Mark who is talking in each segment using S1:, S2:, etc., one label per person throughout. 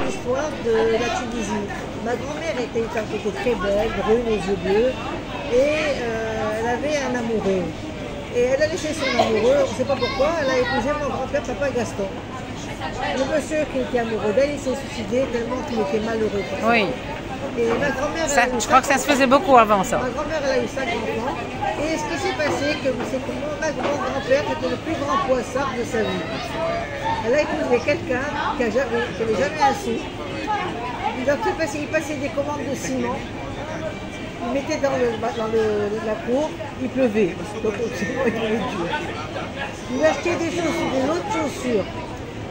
S1: l'histoire de la Tunisie. Ma grand-mère était une femme qui était très belle, brune, aux yeux bleus, et elle avait un amoureux. Et elle a laissé son amoureux, on ne sait pas pourquoi, elle a épousé mon grand-père, papa Gaston. Le monsieur qui était amoureux d'elle, il s'est suicidé tellement qu'il était malheureux.
S2: Oui.
S1: Et ma grand-mère,
S2: Je crois que ça se faisait beaucoup avant ça.
S1: Ma grand-mère, elle a eu 5 enfants. Et ce qui s'est passé, c'est que mon grand-père était le plus grand poissard de sa vie. Elle a épousé quelqu'un qui n'avait jamais un sou. Donc il passait des commandes de ciment. Il mettait dans la cour, il pleuvait. Donc il achetait des chaussures, des autres chaussures.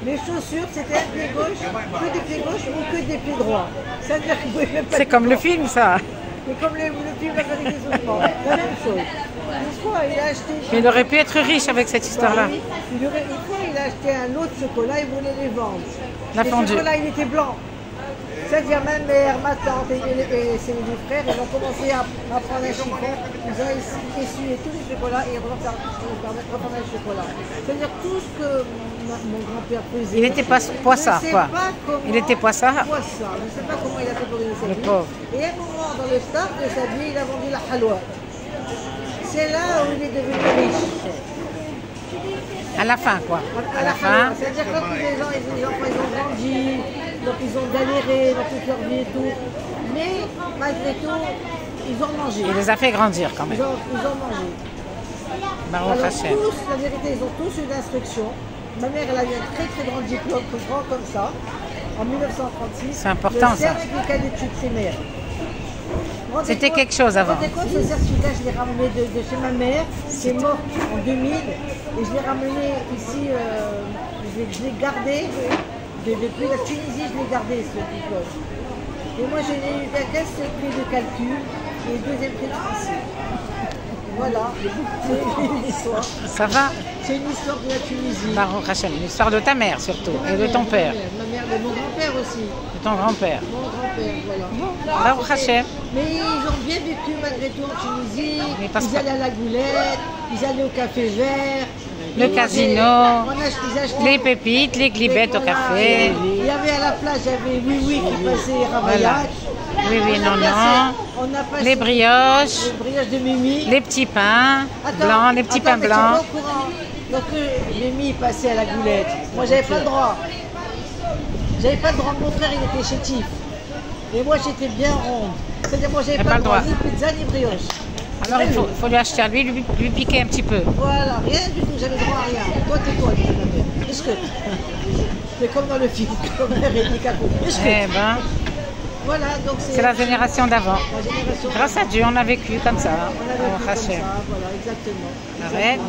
S1: Les chaussures, c'était un pied gauche, que des pieds gauches ou que des pieds droits. C'est-à-dire qu'il pouvait même pas.
S2: C'est comme le film, ça.
S1: C'est comme le film avec les Ossements. La même chose. Une fois, il a acheté.
S2: Mais il aurait pu être riche avec cette histoire-là.
S1: Une fois, il a acheté un lot de chocolat, il voulait les vendre.
S2: La fondue.
S1: Le chocolat, il était blanc. C'est-à-dire ma mère, ma tante et ses deux frères, ils ont commencé à prendre un chiffon, ils ont essuyé tous les chocolats et ils reprendre un chocolat. C'est-à-dire tout ce que mon grand-père faisait.
S2: Il était poissard, quoi. Il était poissard.
S1: Poissard. Je ne sais pas comment il a fait pour gagner sa vie.
S2: Le pauvre.
S1: Et à un moment, dans le stade de sa vie, il a vendu la halwa. C'est là où il est devenu riche.
S2: À la fin, quoi. À la fin.
S1: C'est-à-dire quand les gens, ils ont grandi, donc ils ont galéré dans toute leur vie et tout. Mais malgré tout, ils ont mangé.
S2: Il les a fait grandir quand même.
S1: Ils ont mangé.
S2: Baruch Hashem.
S1: Tous, la vérité, ils ont tous eu d'instruction. Ma mère, elle a eu un très très grand diplôme, grand comme ça, en 1936.
S2: C'est important,
S1: le
S2: ça.
S1: certificat d'études primaires.
S2: C'était quelque chose avant.
S1: Ce certificat, je l'ai ramené de chez ma mère, qui est morte en 2000, et je l'ai ramené ici, je l'ai gardé, depuis la Tunisie, je l'ai gardé ce diplôme. Et moi, j'ai eu la caisse prix de calcul et deuxième prix de français. Voilà, c'est une histoire.
S2: Ça va?
S1: C'est une histoire de la Tunisie.
S2: Baruch Hashem, l'histoire de ta mère surtout, et de ton père.
S1: Ma mère, de mon grand-père aussi.
S2: De ton grand-père.
S1: Mon grand-père, voilà.
S2: Baruch Hashem.
S1: Mais ils ont bien vécu malgré tout en Tunisie. Ils allaient à la Goulette, ils allaient au Café Vert.
S2: Le casino, les pépites, les glibettes au café.
S1: Il y avait à la plage, il y avait Oui qui passait Ravaillac.
S2: Oui, non, non. Les brioches,
S1: de Mimi.
S2: les petits pains blancs, les petits pains blancs.
S1: Donc Mimi passait à la Goulette. Moi, j'avais pas le droit. J'avais pas le droit. Mon frère, il était chétif. Et moi, j'étais bien ronde. C'est-à-dire, moi, j'avais pas le droit. Ni pizza, ni brioche.
S2: Alors, il faut lui acheter à lui, lui piquer un petit peu.
S1: Voilà, rien du tout. J'avais droit à rien. Toi, tais-toi, dit ma mère. Qu'est-ce que c'est comme dans le film, comme Réplica.
S2: Eh ben.
S1: Voilà, donc
S2: c'est la génération d'avant. Grâce à Dieu, on a vécu comme ça.
S1: On a vécu comme ça, voilà, exactement.
S2: Arrête.